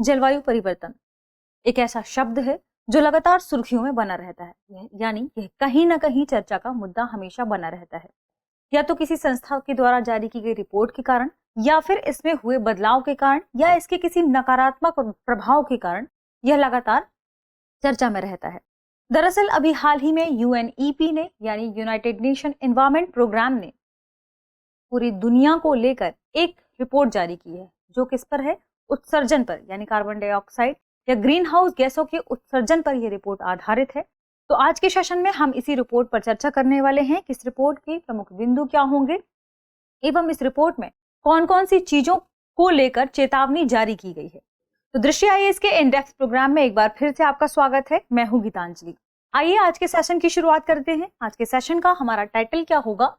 जलवायु परिवर्तन एक ऐसा शब्द है जो लगातार सुर्खियों में बना रहता है, यानी यह कहीं ना कहीं चर्चा का मुद्दा हमेशा बना रहता है, या तो किसी संस्था के द्वारा जारी की गई रिपोर्ट के कारण, या फिर इसमें हुए बदलाव के कारण, या इसके किसी नकारात्मक प्रभाव के कारण यह लगातार चर्चा में रहता है। दरअसल अभी हाल ही में यूएनईपी ने यानी यूनाइटेड नेशन एनवायरनमेंट प्रोग्राम ने पूरी दुनिया को लेकर एक रिपोर्ट जारी की है, जो किस पर है, उत्सर्जन पर, यानी कार्बन डाइऑक्साइड या ग्रीन हाउस गैसों के उत्सर्जन पर यह रिपोर्ट आधारित है। तो आज के सेशन में हम इसी रिपोर्ट पर चर्चा करने वाले हैं कि इस रिपोर्ट के प्रमुख बिंदु क्या होंगे एवं इस रिपोर्ट में कौन कौन सी चीजों को लेकर चेतावनी जारी की गई है। तो दृष्टि आईएएस के इंडेक्स प्रोग्राम में एक बार फिर से आपका स्वागत है। मैं हूं गीतांजलि। आइए आज के सेशन की शुरुआत करते हैं। आज के सेशन का हमारा टाइटल क्या होगा,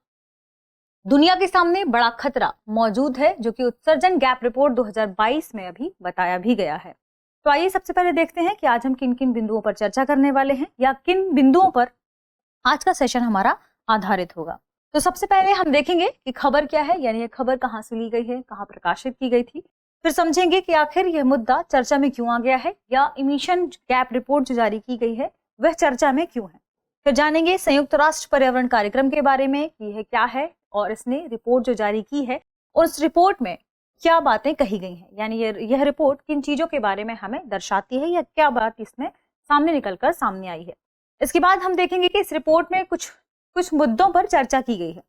दुनिया के सामने बड़ा खतरा मौजूद है, जो कि उत्सर्जन गैप रिपोर्ट 2022 में अभी बताया भी गया है। तो आइए सबसे पहले देखते हैं कि आज हम किन किन बिंदुओं पर चर्चा करने वाले हैं या किन बिंदुओं पर आज का सेशन हमारा आधारित होगा। तो सबसे पहले हम देखेंगे कि खबर क्या है, यानी यह खबर कहाँ से ली गई है, कहाँ प्रकाशित की गई थी। फिर समझेंगे कि आखिर यह मुद्दा चर्चा में क्यों आ गया है, या इमिशन गैप रिपोर्ट जो जारी की गई है वह चर्चा में क्यों है। फिर जानेंगे संयुक्त राष्ट्र पर्यावरण कार्यक्रम के बारे में कि यह क्या है और इसने रिपोर्ट जो जारी की है उस रिपोर्ट में क्या बातें कही गई हैं, यानी यह रिपोर्ट किन चीजों के बारे में हमें दर्शाती है या क्या बात इसमें सामने निकलकर सामने आई है। इसके बाद हम देखेंगे कि इस रिपोर्ट में कुछ मुद्दों पर चर्चा की गई है,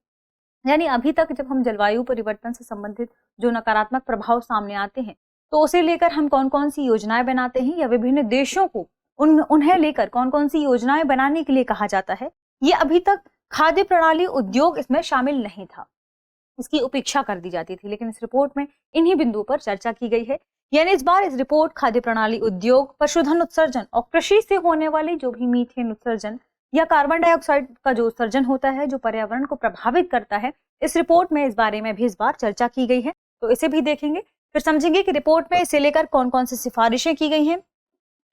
यानी अभी तक जब हम जलवायु परिवर्तन से संबंधित जो नकारात्मक प्रभाव सामने आते हैं तो उसे लेकर हम कौन कौन सी योजनाएं बनाते हैं, या विभिन्न देशों को उन्हें लेकर कौन कौन सी योजनाएं बनाने के लिए कहा जाता है, ये अभी तक खाद्य प्रणाली उद्योग इसमें शामिल नहीं था, इसकी उपेक्षा कर दी जाती थी। लेकिन इस रिपोर्ट में इन्हीं बिंदुओं पर चर्चा की गई है, यानी इस बार इस रिपोर्ट खाद्य प्रणाली उद्योग, पशुधन उत्सर्जन और कृषि से होने वाली जो भी मीथेन उत्सर्जन या कार्बन डाइऑक्साइड का जो उत्सर्जन होता है जो पर्यावरण को प्रभावित करता है, इस रिपोर्ट में इस बारे में भी इस बार चर्चा की गई है। तो इसे भी देखेंगे। फिर समझेंगे कि रिपोर्ट में इसे लेकर कौन कौन सी सिफारिशें की गई हैं,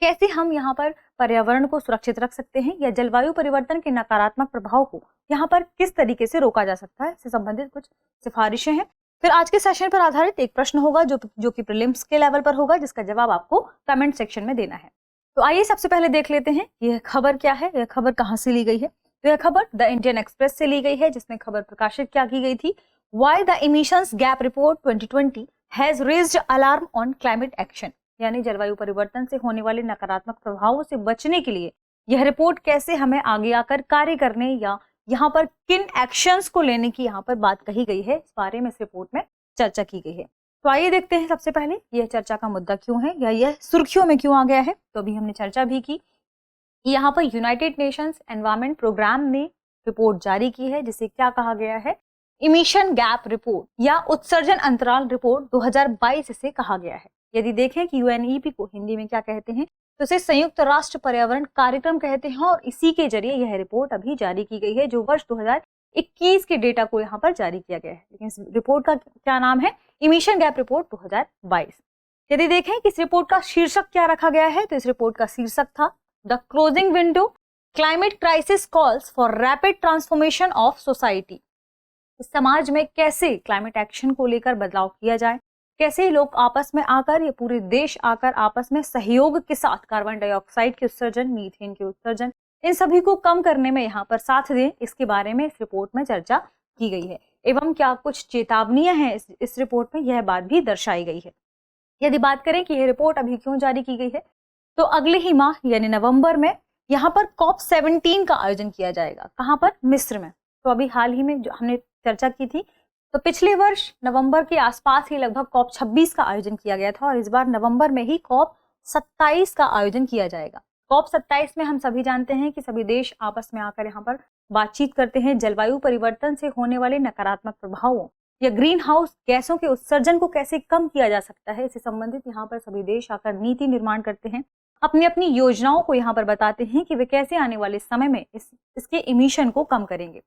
कैसे हम यहाँ पर पर्यावरण को सुरक्षित रख सकते हैं, या जलवायु परिवर्तन के नकारात्मक प्रभाव को यहाँ पर किस तरीके से रोका जा सकता है, इससे संबंधित कुछ सिफारिशें हैं। फिर आज के सेशन पर आधारित एक प्रश्न होगा जो कि प्रीलिम्स के लेवल पर होगा, जिसका जवाब आपको कमेंट सेक्शन में देना है। तो आइए सबसे पहले देख लेते हैं यह खबर क्या है, यह खबर कहाँ से ली गई है। तो यह खबर द इंडियन एक्सप्रेस से ली गई है, जिसमें खबर प्रकाशित क्या की गई थी, why the emissions gap report 2020 has raised alarm on climate action, यानी जलवायु परिवर्तन से होने वाले नकारात्मक प्रभावों से बचने के लिए यह रिपोर्ट कैसे हमें आगे आकर कार्य करने या यहाँ पर किन एक्शंस को लेने की यहाँ पर बात कही गई है, इस बारे में इस रिपोर्ट में चर्चा की गई है। तो आइए देखते हैं सबसे पहले यह चर्चा का मुद्दा क्यों है या यह सुर्खियों में क्यों आ गया है। तो अभी हमने चर्चा भी की कि यहाँ पर यूनाइटेड नेशंस एनवायरनमेंट प्रोग्राम ने रिपोर्ट जारी की है, जिसे क्या कहा गया है, इमिशन गैप रिपोर्ट या उत्सर्जन अंतराल रिपोर्ट 2022 इसे कहा गया है। यदि देखें कि यूएनईपी को हिंदी में क्या कहते हैं, तो इसे संयुक्त राष्ट्र पर्यावरण कार्यक्रम कहते हैं, और इसी के जरिए यह रिपोर्ट अभी जारी की गई है, जो वर्ष 2021 के डेटा को यहाँ पर जारी किया गया है। लेकिन इस रिपोर्ट का क्या नाम है, इमिशन गैप रिपोर्ट 2022। यदि देखें कि इस रिपोर्ट का शीर्षक क्या रखा गया है, तो इस रिपोर्ट का शीर्षक था the closing window, climate crisis calls for rapid transformation of society. समाज में कैसे क्लाइमेट एक्शन को लेकर बदलाव किया जाए, कैसे लोग आपस में आकर या पूरे देश आकर आपस में सहयोग के साथ कार्बन डाइऑक्साइड के उत्सर्जन, मीथेन के उत्सर्जन, इन सभी को कम करने में यहाँ पर साथ दें, इसके बारे में इस रिपोर्ट में चर्चा की गई है। एवं क्या कुछ चेतावनियां हैं इस रिपोर्ट में, यह बात भी दर्शाई गई है। यदि बात करें कि यह रिपोर्ट अभी क्यों जारी की गई है, तो अगले ही माह यानी नवंबर में यहाँ पर COP17 का आयोजन किया जाएगा। कहाँ पर, मिस्र में। तो अभी हाल ही में जो हमने चर्चा की थी, तो पिछले वर्ष नवंबर के आसपास ही लगभग COP26 का आयोजन किया गया था, और इस बार नवंबर में ही COP27 का आयोजन किया जाएगा। COP27 में हम सभी जानते हैं कि सभी देश आपस में आकर यहाँ पर बातचीत करते हैं, जलवायु परिवर्तन से होने वाले नकारात्मक प्रभावों या ग्रीन हाउस गैसों के उत्सर्जन को कैसे कम किया जा सकता है, इससे संबंधित यहाँ पर सभी देश आकर नीति निर्माण करते हैं, अपनी अपनी योजनाओं को यहाँ पर बताते हैं कि वे कैसे आने वाले समय में इसके इमिशन को कम करेंगे।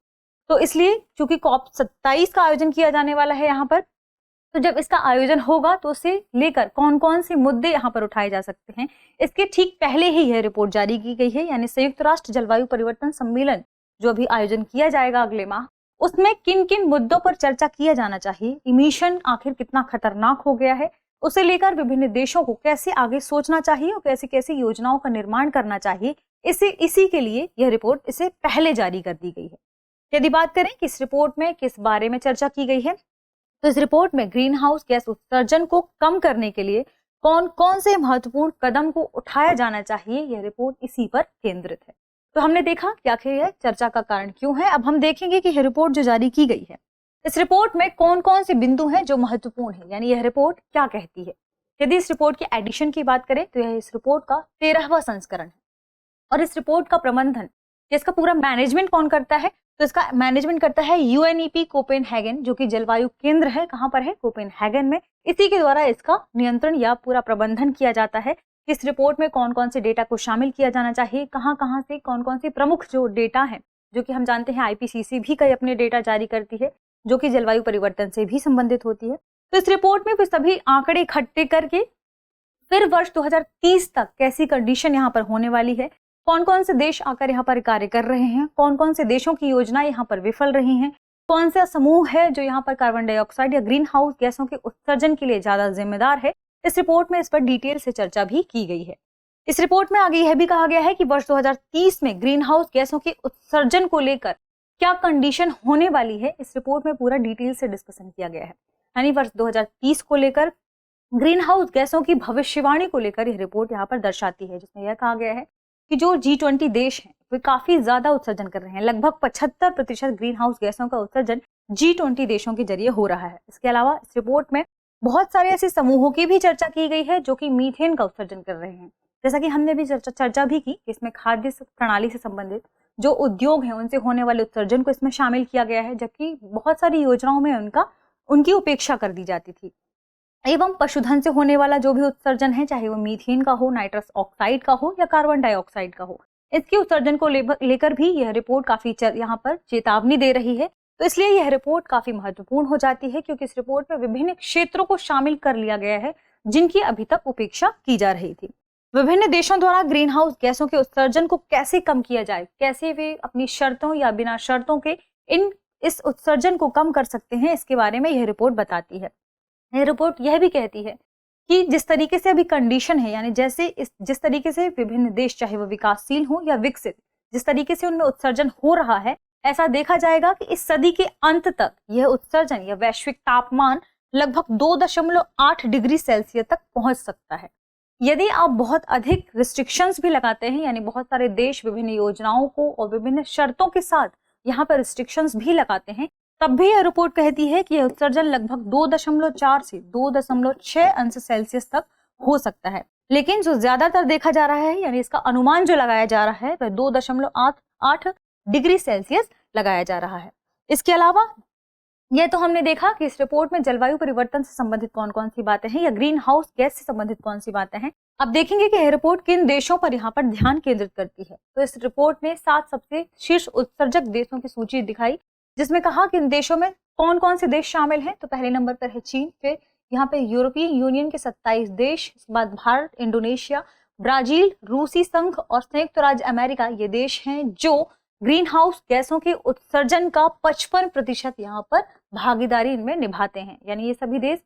तो इसलिए चूंकि COP27 का आयोजन किया जाने वाला है यहाँ पर, तो जब इसका आयोजन होगा तो उसे लेकर कौन कौन से मुद्दे यहाँ पर उठाए जा सकते हैं, इसके ठीक पहले ही यह रिपोर्ट जारी की गई है, यानी संयुक्त राष्ट्र जलवायु परिवर्तन सम्मेलन जो अभी आयोजन किया जाएगा अगले माह, उसमें किन किन मुद्दों पर चर्चा किया जाना चाहिए, इमिशन आखिर कितना खतरनाक हो गया है, उसे लेकर विभिन्न देशों को कैसे आगे सोचना चाहिए और कैसी कैसी योजनाओं का निर्माण करना चाहिए, इसी के लिए यह रिपोर्ट इसे पहले जारी कर दी गई है। यदि बात करें कि इस रिपोर्ट में किस बारे में चर्चा की गई है, तो इस रिपोर्ट में ग्रीन हाउस गैस उत्सर्जन को कम करने के लिए कौन कौन से महत्वपूर्ण कदम को उठाया जाना चाहिए, यह रिपोर्ट इसी पर केंद्रित है। तो हमने देखा कि आखिर यह चर्चा का कारण क्यों है। अब हम देखेंगे कि यह रिपोर्ट जो जारी की गई है, इस रिपोर्ट में कौन कौन से बिंदु हैं जो महत्वपूर्ण है, यानी यह रिपोर्ट क्या कहती है। यदि इस रिपोर्ट की एडिशन की बात करें तो यह इस रिपोर्ट का 13वां संस्करण है और इस रिपोर्ट का प्रबंधन, इसका पूरा मैनेजमेंट कौन करता है, तो इसका मैनेजमेंट करता है यूएनईपी कोपेनहेगन, जो कि जलवायु केंद्र है। कहां पर है? कोपेनहेगन में। इसी के द्वारा इसका नियंत्रण या पूरा प्रबंधन किया जाता है। इस रिपोर्ट में कौन कौन से डेटा को शामिल किया जाना चाहिए, कहां से कौन कौन सी प्रमुख जो डेटा है, जो कि हम जानते हैं आईपीसीसी भी कई अपने डेटा जारी करती है जो कि जलवायु परिवर्तन से भी संबंधित होती है। तो इस रिपोर्ट में फिर सभी आंकड़े इकट्ठे करके फिर वर्ष 2030 तक कैसी कंडीशन यहाँ पर होने वाली है, कौन कौन से देश आकर यहाँ पर कार्य कर रहे हैं, कौन कौन से देशों की योजनाएं यहाँ पर विफल रही हैं, कौन सा समूह है जो यहाँ पर कार्बन डाइऑक्साइड या ग्रीन हाउस गैसों के उत्सर्जन के लिए ज्यादा जिम्मेदार है। इस रिपोर्ट में इस पर डिटेल से चर्चा भी की गई है। इस रिपोर्ट में आगे यह भी कहा गया है कि वर्ष 2030 में ग्रीन हाउस गैसों के उत्सर्जन को लेकर क्या कंडीशन होने वाली है, इस रिपोर्ट में पूरा डिटेल से डिस्कशन किया गया है। यानी वर्ष 2030 को लेकर ग्रीन हाउस गैसों की भविष्यवाणी को लेकर यह रिपोर्ट यहाँ पर दर्शाती है, जिसमें यह कहा गया है कि जो G20 देश हैं वे काफी ज्यादा उत्सर्जन कर रहे हैं। लगभग 75% ग्रीन हाउस गैसों का उत्सर्जन G20 देशों के जरिए हो रहा है। इसके अलावा इस रिपोर्ट में बहुत सारे ऐसे समूहों की भी चर्चा की गई है जो कि मीथेन का उत्सर्जन कर रहे हैं। जैसा कि हमने भी चर्चा भी की, इसमें खाद्य प्रणाली से संबंधित जो उद्योग हैं उनसे होने वाले उत्सर्जन को इसमें शामिल किया गया है, जबकि बहुत सारी योजनाओं में उनकी उपेक्षा कर दी जाती थी। एवं पशुधन से होने वाला जो भी उत्सर्जन है, चाहे वो मीथेन का हो, नाइट्रस ऑक्साइड का हो या कार्बन डाइऑक्साइड का हो, इसके उत्सर्जन को लेकर भी यह रिपोर्ट काफी यहाँ पर चेतावनी दे रही है। तो इसलिए यह रिपोर्ट काफी महत्वपूर्ण हो जाती है, क्योंकि इस रिपोर्ट में विभिन्न क्षेत्रों को शामिल कर लिया गया है जिनकी अभी तक उपेक्षा की जा रही थी। विभिन्न देशों द्वारा ग्रीन हाउस गैसों के उत्सर्जन को कैसे कम किया जाए, कैसे वे अपनी शर्तों या बिना शर्तों के इस उत्सर्जन को कम कर सकते हैं, इसके बारे में यह रिपोर्ट बताती है। यह रिपोर्ट यह भी कहती है कि जिस तरीके से अभी कंडीशन है, यानी जिस तरीके से विभिन्न देश, चाहे वो विकासशील हो या विकसित, जिस तरीके से उनमें उत्सर्जन हो रहा है, ऐसा देखा जाएगा कि इस सदी के अंत तक यह उत्सर्जन या वैश्विक तापमान लगभग 2.8 डिग्री सेल्सियस तक पहुंच सकता है। यदि आप बहुत अधिक रिस्ट्रिक्शंस भी लगाते हैं, यानी बहुत सारे देश विभिन्न योजनाओं को और विभिन्न शर्तों के साथ यहाँ पर रिस्ट्रिक्शंस भी लगाते हैं, तब भी यह रिपोर्ट कहती है कि यह उत्सर्जन लगभग 2.4 से 2.6 अंश सेल्सियस तक हो सकता है। लेकिन जो ज्यादातर देखा जा रहा है, यानी इसका अनुमान जो लगाया जा रहा है, वह 2.8 डिग्री सेल्सियस लगाया जा रहा है। इसके अलावा यह तो हमने देखा कि इस रिपोर्ट में जलवायु परिवर्तन से संबंधित कौन कौन सी बातें हैं या ग्रीन हाउस गैस से संबंधित कौन सी बातें हैं। अब देखेंगे कि यह रिपोर्ट किन देशों पर यहाँ पर ध्यान केंद्रित करती है। तो इस रिपोर्ट में 7 सबसे शीर्ष उत्सर्जक देशों की सूची दिखाई, जिसमें कहा कि इन देशों में कौन कौन से देश शामिल हैं। तो पहले नंबर पर है चीन, फिर यहाँ पे यूरोपीय यूनियन के 27 देश, इसके बाद भारत, इंडोनेशिया, ब्राजील, रूसी संघ और संयुक्त राज्य अमेरिका, ये देश हैं जो ग्रीन हाउस गैसों के उत्सर्जन का 55% यहाँ पर भागीदारी इनमें निभाते हैं। यानी ये सभी देश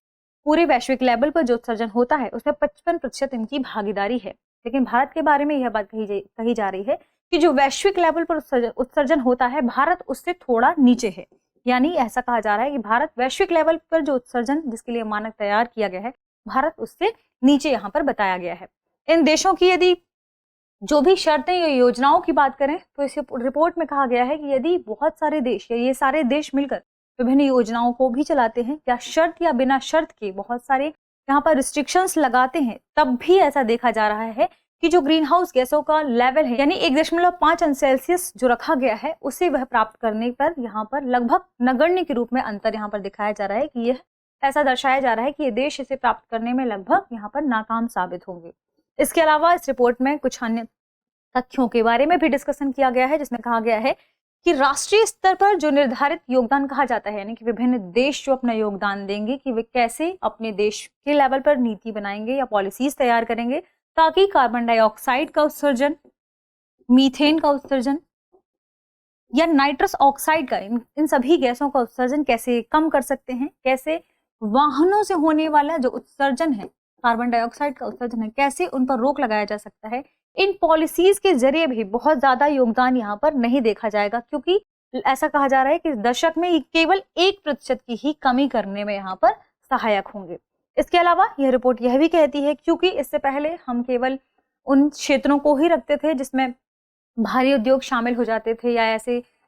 पूरे वैश्विक लेवल पर जो उत्सर्जन होता है उसमें 55% इनकी भागीदारी है। लेकिन भारत के बारे में यह बात कही जा रही है कि जो वैश्विक लेवल पर उत्सर्जन होता है, भारत उससे थोड़ा नीचे है। यानी ऐसा कहा जा रहा है कि भारत वैश्विक लेवल पर जो उत्सर्जन जिसके लिए मानक तैयार किया गया है, भारत उससे नीचे यहाँ पर बताया गया है। इन देशों की यदि जो भी शर्तें या योजनाओं की बात करें तो इस रिपोर्ट में कहा गया है कि यदि बहुत सारे देश या ये सारे देश मिलकर विभिन्न योजनाओं को भी चलाते हैं या शर्त या बिना शर्त के बहुत सारे यहाँ पर रिस्ट्रिक्शंस लगाते हैं, तब भी ऐसा देखा जा रहा है कि जो ग्रीन हाउस गैसों का लेवल है, यानी 1.5 अंश सेल्सियस जो रखा गया है, उसे वह प्राप्त करने पर यहाँ पर लगभग नगण्य के रूप में अंतर यहाँ पर दिखाया जा रहा है कि यह ऐसा दर्शाया जा रहा है कि ये देश इसे प्राप्त करने में लगभग यहाँ पर नाकाम साबित होंगे। इसके अलावा इस रिपोर्ट में कुछ अन्य तथ्यों के बारे में भी डिस्कशन किया गया है, जिसमें कहा गया है कि राष्ट्रीय स्तर पर जो निर्धारित योगदान कहा जाता है, यानी कि विभिन्न देश जो अपना योगदान देंगे कि वे कैसे अपने देश के लेवल पर नीति बनाएंगे या पॉलिसीज तैयार करेंगे ताकि कार्बन डाइऑक्साइड का उत्सर्जन, मीथेन का उत्सर्जन या नाइट्रस ऑक्साइड का, इन सभी गैसों का उत्सर्जन कैसे कम कर सकते हैं, कैसे वाहनों से होने वाला जो उत्सर्जन है, कार्बन डाइऑक्साइड का उत्सर्जन है, कैसे उन पर रोक लगाया जा सकता है, इन पॉलिसीज के जरिए भी बहुत ज्यादा योगदान यहाँ पर नहीं देखा जाएगा, क्योंकि ऐसा कहा जा रहा है कि इस दशक में केवल 1% की ही कमी करने में यहाँ पर सहायक होंगे। इसके अलावा यह रिपोर्ट यह भी कहती है, क्योंकि इससे पहले हम केवल उन क्षेत्रों को ही रखते थे जिसमें भारी उद्योग शामिल हो जाते थे, या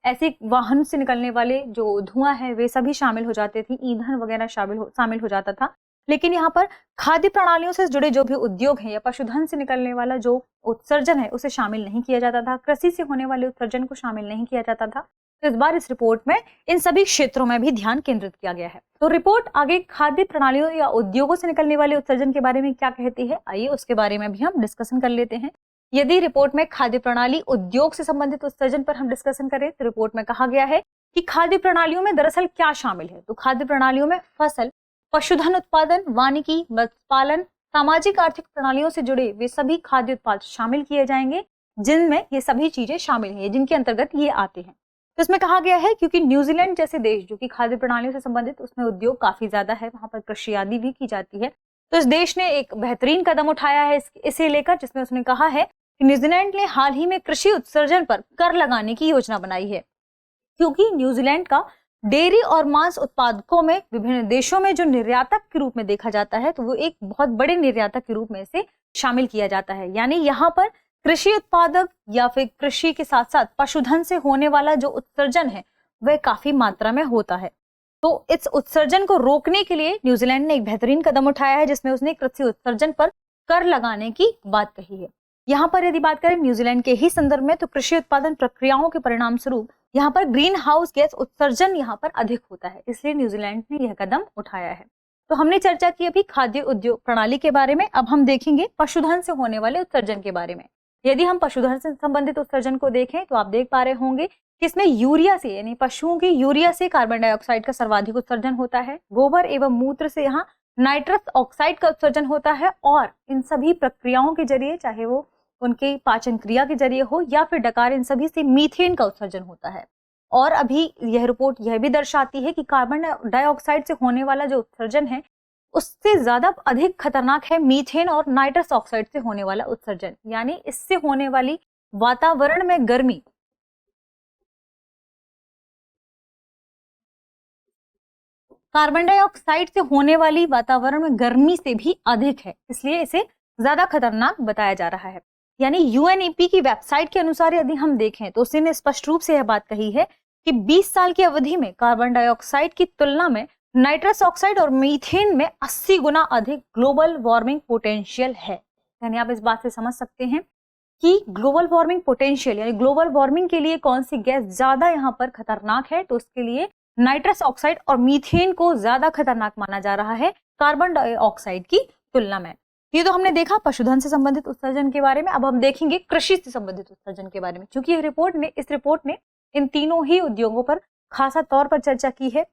ऐसे वाहन से निकलने वाले जो धुआं है वे सभी शामिल हो जाते थे, ईंधन वगैरह शामिल हो जाता था। लेकिन यहाँ पर खाद्य प्रणालियों से जुड़े जो भी उद्योग हैं या पशुधन से निकलने वाला जो उत्सर्जन है उसे शामिल नहीं किया जाता था, कृषि से होने वाले उत्सर्जन को शामिल नहीं किया जाता था। तो इस बार इस रिपोर्ट में इन सभी क्षेत्रों में भी ध्यान केंद्रित किया गया है। तो रिपोर्ट आगे खाद्य प्रणालियों या उद्योगों से निकलने वाले उत्सर्जन के बारे में क्या कहती है, आइए उसके बारे में भी हम डिस्कशन कर लेते हैं। यदि रिपोर्ट में खाद्य प्रणाली उद्योग से संबंधित उत्सर्जन पर हम डिस्कशन करें तो रिपोर्ट में कहा गया है कि खाद्य प्रणालियों में दरअसल क्या शामिल है। तो खाद्य प्रणालियों में फसल, पशुधन उत्पादन, वानिकी, मत्स्य पालन, सामाजिक आर्थिक प्रणालियों से जुड़े वे सभी खाद्य उत्पाद शामिल किए जाएंगे, जिनमें ये सभी चीजें शामिल हैं, जिनके अंतर्गत ये आते हैं। तो इसमें कहा गया है क्योंकि न्यूजीलैंड जैसे देश जो कि खाद्य प्रणालियों से संबंधित, उसमें उद्योग काफी ज्यादा है, वहां पर कृषि आदि भी की जाती है, तो इस देश ने एक बेहतरीन कदम उठाया है इसे लेकर, जिसमें उसने कहा है कि न्यूजीलैंड ने हाल ही में कृषि उत्सर्जन पर कर लगाने की योजना बनाई है, क्योंकि न्यूजीलैंड का डेयरी और मांस उत्पादकों में विभिन्न देशों में जो निर्यातक के रूप में देखा जाता है, तो वो एक बहुत बड़े निर्यातक के रूप में से शामिल किया जाता है। यानी यहाँ पर कृषि उत्पादक या फिर कृषि के साथ साथ पशुधन से होने वाला जो उत्सर्जन है वह काफी मात्रा में होता है। तो इस उत्सर्जन को रोकने के लिए न्यूजीलैंड ने एक बेहतरीन कदम उठाया है, जिसमें उसने कृषि उत्सर्जन पर कर लगाने की बात कही है। यहाँ पर यदि बात करें न्यूजीलैंड के ही संदर्भ में, तो कृषि उत्पादन प्रक्रियाओं के परिणाम स्वरूप यहाँ पर ग्रीन हाउस गैस उत्सर्जन यहाँ पर अधिक होता है, इसलिए न्यूजीलैंड ने यह कदम उठाया है। तो हमने चर्चा की अभी खाद्य उद्योग प्रणाली के बारे में, अब हम देखेंगे पशुधन से होने वाले उत्सर्जन के बारे में। यदि हम पशुधन से संबंधित उत्सर्जन को देखें तो आप देख पा रहे होंगे कि इसमें यूरिया से, यानी पशुओं की यूरिया से कार्बन डाइऑक्साइड का सर्वाधिक उत्सर्जन होता है। गोबर एवं मूत्र से यहाँ नाइट्रस ऑक्साइड का उत्सर्जन होता है, और इन सभी प्रक्रियाओं के जरिए, चाहे वो उनके पाचन क्रिया के जरिए हो या फिर डकार, इन सभी से मीथेन का उत्सर्जन होता है। और अभी यह रिपोर्ट यह भी दर्शाती है कि कार्बन डाइऑक्साइड से होने वाला जो उत्सर्जन है उससे ज्यादा अधिक खतरनाक है मीथेन और नाइट्रस ऑक्साइड से होने वाला उत्सर्जन, यानी इससे होने वाली वातावरण में गर्मी कार्बन डाइऑक्साइड से होने वाली वातावरण में गर्मी से भी अधिक है, इसलिए इसे ज्यादा खतरनाक बताया जा रहा है। यानी यूएनईपी की वेबसाइट के अनुसार यदि हम देखें तो उसने स्पष्ट रूप से यह बात कही है कि 20 साल की अवधि में कार्बन डाइऑक्साइड की तुलना में नाइट्रस ऑक्साइड और मीथेन में 80 गुना अधिक ग्लोबल वार्मिंग पोटेंशियल है। यानी आप इस बात से समझ सकते हैं कि ग्लोबल वार्मिंग पोटेंशियल, यानी ग्लोबल वार्मिंग के लिए कौन सी गैस ज्यादा यहाँ पर खतरनाक है, तो उसके लिए नाइट्रस ऑक्साइड और मीथेन को ज्यादा खतरनाक माना जा रहा है कार्बन डाइऑक्साइड की तुलना में। ये तो हमने देखा पशुधन से संबंधित उत्सर्जन के बारे में। अब हम देखेंगे कृषि से संबंधित उत्सर्जन के बारे में, क्योंकि इस रिपोर्ट ने इन तीनों ही उद्योगों पर खासा तौर पर चर्चा की है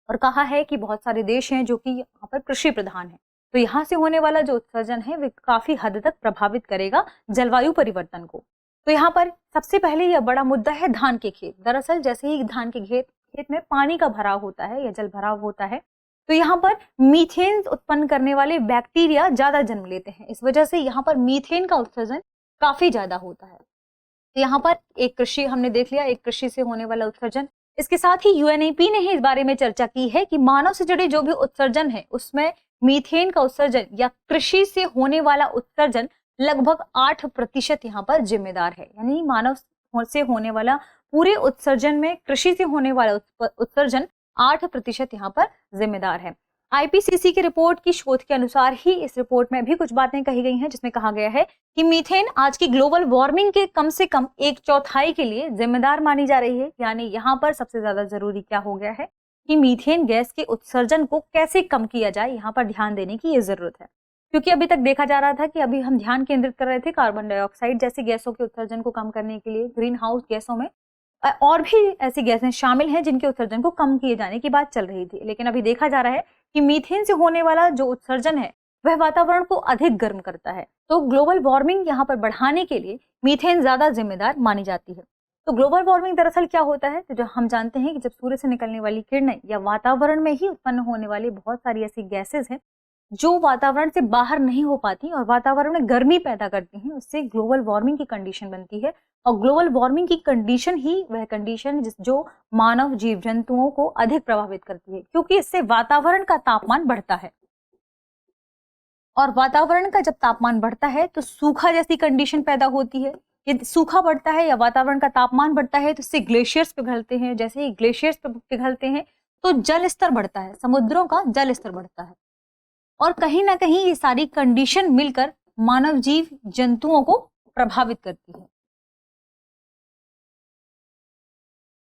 और कहा है कि बहुत सारे देश हैं जो कि यहाँ पर कृषि प्रधान है, तो यहाँ से होने वाला जो उत्सर्जन है वे काफी हद तक प्रभावित करेगा जलवायु परिवर्तन को। तो यहाँ पर सबसे पहले यह बड़ा मुद्दा है धान के खेत। दरअसल जैसे ही धान के खेत में पानी का भराव होता है या जल भराव होता है, तो यहाँ पर मीथेन उत्पन्न करने वाले बैक्टीरिया ज्यादा जन्म लेते हैं, इस वजह से यहाँ पर मीथेन का उत्सर्जन काफी ज्यादा होता है। तो यहाँ पर एक कृषि हमने देख लिया, एक कृषि से होने वाला उत्सर्जन। इसके साथ ही यूएनईपी ने ही इस बारे में चर्चा की है कि मानव से जुड़े जो भी उत्सर्जन है उसमें मीथेन का उत्सर्जन या कृषि से होने वाला उत्सर्जन लगभग 8% यहाँ पर जिम्मेदार है। यानी मानव से होने वाला पूरे उत्सर्जन में कृषि से होने वाला उत्सर्जन 8% यहाँ पर जिम्मेदार है। आईपीसीसी की रिपोर्ट की शोध के अनुसार ही इस रिपोर्ट में भी कुछ बातें कही गई हैं, जिसमें कहा गया है कि मीथेन आज की ग्लोबल वार्मिंग के कम से कम 1/4 के लिए जिम्मेदार मानी जा रही है। यानी यहाँ पर सबसे ज्यादा जरूरी क्या हो गया है कि मीथेन गैस के उत्सर्जन को कैसे कम किया जाए, यहाँ पर ध्यान देने की ये जरूरत है। क्योंकि अभी तक देखा जा रहा था कि अभी हम ध्यान केंद्रित कर रहे थे कार्बन डाइऑक्साइड जैसी गैसों के उत्सर्जन को कम करने के लिए। ग्रीन हाउस गैसों में और भी ऐसी गैसें शामिल हैं जिनके उत्सर्जन को कम किए जाने की बात चल रही थी, लेकिन अभी देखा जा रहा है कि मीथेन से होने वाला जो उत्सर्जन है वह वातावरण को अधिक गर्म करता है। तो ग्लोबल वार्मिंग यहाँ पर बढ़ाने के लिए मीथेन ज्यादा जिम्मेदार मानी जाती है। तो ग्लोबल वार्मिंग दरअसल क्या होता है, तो जो हम जानते हैं कि जब सूर्य से निकलने वाली किरणें या वातावरण में ही उत्पन्न होने वाली बहुत सारी ऐसी गैसेस हैं जो वातावरण से बाहर नहीं हो पाती और वातावरण में गर्मी पैदा करती हैं, उससे ग्लोबल वार्मिंग की कंडीशन बनती है। और ग्लोबल वार्मिंग की कंडीशन ही वह कंडीशन जो मानव जीव जंतुओं को अधिक प्रभावित करती है, क्योंकि इससे वातावरण का तापमान बढ़ता है और वातावरण का जब तापमान बढ़ता है तो सूखा जैसी कंडीशन पैदा होती है। यदि सूखा बढ़ता है या वातावरण का तापमान बढ़ता है तो इससे ग्लेशियर्स पिघलते हैं। जैसे ही ग्लेशियर्स पिघलते हैं तो जल स्तर बढ़ता है, समुद्रों का जल स्तर बढ़ता है और कहीं ना कहीं ये सारी कंडीशन मिलकर मानव जीव जंतुओं को प्रभावित करती है।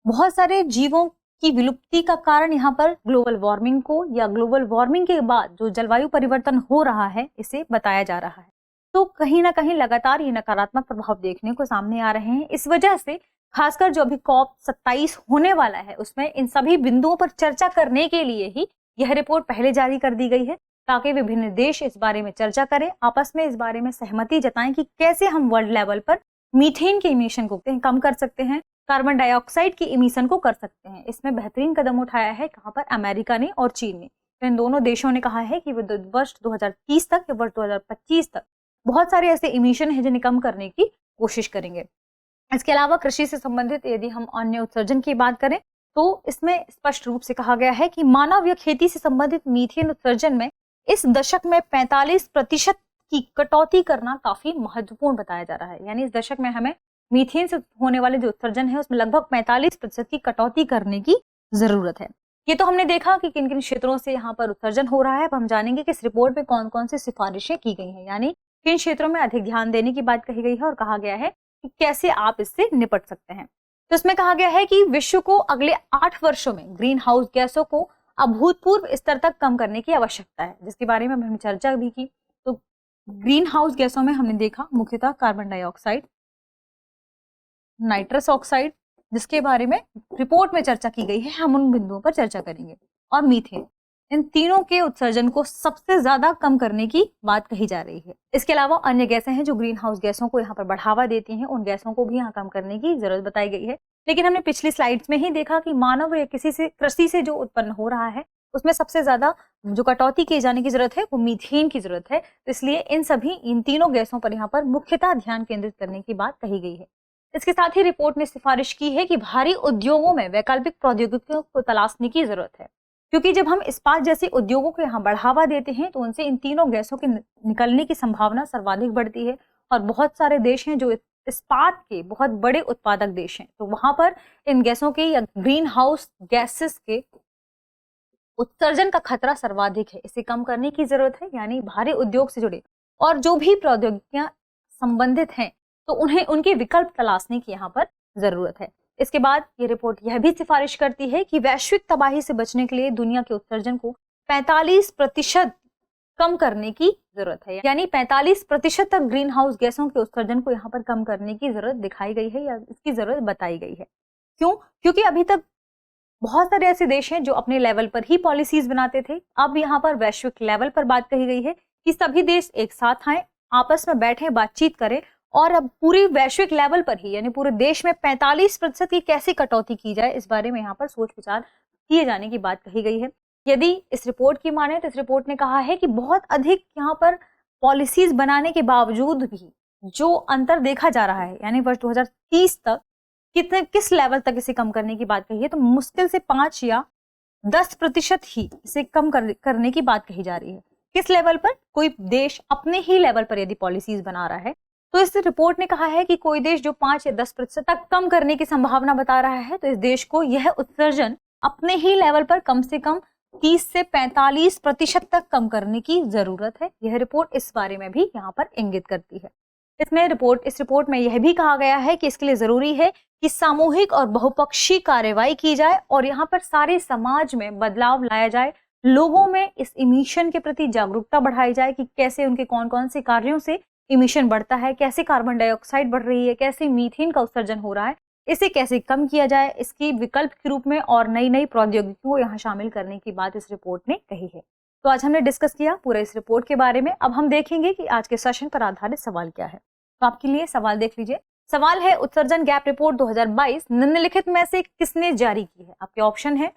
बहुत सारे जीवों की विलुप्ति का कारण यहाँ पर ग्लोबल वार्मिंग को या ग्लोबल वार्मिंग के बाद जो जलवायु परिवर्तन हो रहा है इसे बताया जा रहा है। तो कहीं ना कहीं लगातार ये नकारात्मक प्रभाव देखने को सामने आ रहे हैं। इस वजह से खासकर जो अभी COP27 होने वाला है उसमें इन सभी बिंदुओं पर चर्चा करने के लिए ही यह रिपोर्ट पहले जारी कर दी गई है, ताकि विभिन्न देश इस बारे में चर्चा करें, आपस में इस बारे में सहमति जताएं कि कैसे हम वर्ल्ड लेवल पर मीथेन के इमिशन को कम कर सकते हैं, कार्बन डाइऑक्साइड की इमिशन को कर सकते हैं। इसमें बेहतरीन कदम उठाया है कहां पर, अमेरिका ने और चीन ने। तो इन दोनों देशों ने कहा है कि वो वर्ष 2030 तक या वर्ष 2025 तक बहुत सारे ऐसे इमिशन हैं जिन्हें कम करने की कोशिश करेंगे। इसके अलावा कृषि से संबंधित यदि हम अन्य उत्सर्जन की बात करें तो इसमें स्पष्ट रूप से कहा गया है कि मानव या खेती से संबंधित मीथेन उत्सर्जन में इस दशक में 45% की कटौती करना काफी महत्वपूर्ण बताया जा रहा है। यानी इस दशक में हमें मीथेन से होने वाले जो उत्सर्जन है उसमें लगभग 45% की कटौती करने की जरूरत है। ये तो हमने देखा कि किन किन क्षेत्रों से यहाँ पर उत्सर्जन हो रहा है। अब हम जानेंगे कि इस रिपोर्ट में कौन कौन सी सिफारिशें की गई हैं, यानी किन क्षेत्रों में अधिक ध्यान देने की बात कही गई है और कहा गया है कि कैसे आप इससे निपट सकते हैं। तो इसमें कहा गया है कि विश्व को अगले 8 वर्षों में ग्रीन हाउस गैसों को अभूतपूर्व स्तर तक कम करने की आवश्यकता है, जिसके बारे में हमने चर्चा भी की। तो ग्रीन हाउस गैसों में हमने देखा मुख्यतः कार्बन डाइऑक्साइड, नाइट्रस ऑक्साइड, जिसके बारे में रिपोर्ट में चर्चा की गई है, हम उन बिंदुओं पर चर्चा करेंगे, और मीथेन। इन तीनों के उत्सर्जन को सबसे ज्यादा कम करने की बात कही जा रही है। इसके अलावा अन्य गैसें हैं जो ग्रीन हाउस गैसों को यहाँ पर बढ़ावा देती हैं, उन गैसों को भी यहाँ कम करने की जरूरत बताई गई है। लेकिन हमने पिछली स्लाइड्स में ही देखा कि मानव या किसी से कृषि से जो उत्पन्न हो रहा है उसमें सबसे ज्यादा जो कटौती किए जाने की जरूरत है वो मीथेन की जरूरत है। तो इसलिए इन तीनों गैसों पर यहाँ पर मुख्यतः ध्यान केंद्रित करने की बात कही गई है। इसके साथ ही रिपोर्ट ने सिफारिश की है कि भारी उद्योगों में वैकल्पिक प्रौद्योगिकियों को तलाशने की जरूरत है, क्योंकि जब हम इस्पात जैसे उद्योगों को यहाँ बढ़ावा देते हैं तो उनसे इन तीनों गैसों के निकलने की संभावना सर्वाधिक बढ़ती है। और बहुत सारे देश हैं जो इस्पात के बहुत बड़े उत्पादक देश हैं, तो वहां पर इन गैसों के या ग्रीन हाउस गैसेस के उत्सर्जन का खतरा सर्वाधिक है। इसे कम करने की जरूरत है, यानी भारी उद्योग से जुड़े और जो भी प्रौद्योगिकियां संबंधित हैं तो उन्हें उनके विकल्प तलाशने की यहाँ पर जरूरत है। इसके बाद ये रिपोर्ट यह भी सिफारिश करती है कि वैश्विक तबाही से बचने के लिए दुनिया के उत्सर्जन को 45% कम करने की जरूरत है, यानी 45% तक ग्रीन हाउस गैसों के उत्सर्जन को यहाँ पर कम करने की जरूरत दिखाई गई है या इसकी जरूरत बताई गई है। क्यों? क्योंकि अभी तक बहुत सारे ऐसे देश हैं जो अपने लेवल पर ही पॉलिसीज बनाते थे। अब यहाँ पर वैश्विक लेवल पर बात कही गई है कि सभी देश एक साथ आए, आपस में बैठे, बातचीत करें और अब पूरी वैश्विक लेवल पर ही यानी पूरे देश में 45% की कैसे कटौती की जाए, इस बारे में यहाँ पर सोच विचार किए जाने की बात कही गई है। यदि इस रिपोर्ट की माने तो इस रिपोर्ट ने कहा है कि बहुत अधिक यहाँ पर पॉलिसीज बनाने के बावजूद भी जो अंतर देखा जा रहा है, यानी वर्ष 2030 तक किस लेवल तक इसे कम करने की बात कही है, तो मुश्किल से 5 या 10% ही इसे कम करने की बात कही जा रही है। किस लेवल पर? कोई देश अपने ही लेवल पर यदि पॉलिसीज बना रहा है तो इस रिपोर्ट ने कहा है कि कोई देश जो 5 या 10% तक कम करने की संभावना बता रहा है तो इस देश को यह उत्सर्जन अपने ही लेवल पर कम से कम 30 से 45% तक कम करने की जरूरत है। यह रिपोर्ट इस बारे में भी यहाँ पर इंगित करती है। इस रिपोर्ट में यह भी कहा गया है कि इसके लिए जरूरी है कि सामूहिक और बहुपक्षीय कार्रवाई की जाए और यहाँ पर सारे समाज में बदलाव लाया जाए, लोगों में इस इमिशन के प्रति जागरूकता बढ़ाई जाए कि कैसे उनके कौन कौन से कार्यों से इमिशन बढ़ता है, कैसे कार्बन डाइऑक्साइड बढ़ रही है, कैसे मीथेन का उत्सर्जन हो रहा है, इसे कैसे कम किया जाए, इसकी विकल्प के रूप में और नई नई प्रौद्योगिकियों को यहाँ शामिल करने की बात इस रिपोर्ट ने कही है। तो आज हमने डिस्कस किया पूरे इस रिपोर्ट के बारे में। अब हम देखेंगे कि आज के सेशन पर आधारित सवाल क्या है। तो आपके लिए सवाल देख लीजिए। सवाल है उत्सर्जन गैप रिपोर्ट 2022 निम्नलिखित में से किसने जारी की है? आपके ऑप्शन है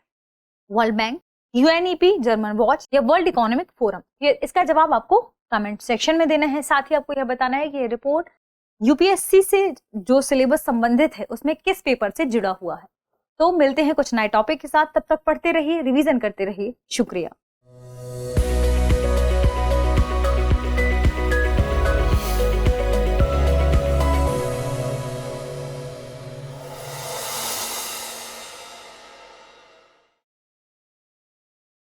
world bank, UNEP, German watch या वर्ल्ड इकोनॉमिक फोरम। ये इसका जवाब आपको कमेंट सेक्शन में देना है। साथ ही आपको यह बताना है कि ये रिपोर्ट यूपीएससी से जो सिलेबस संबंधित है उसमें किस पेपर से जुड़ा हुआ है। तो मिलते हैं कुछ नए टॉपिक के साथ, तब तक पढ़ते रहिए, रिवीजन करते रहिए। शुक्रिया।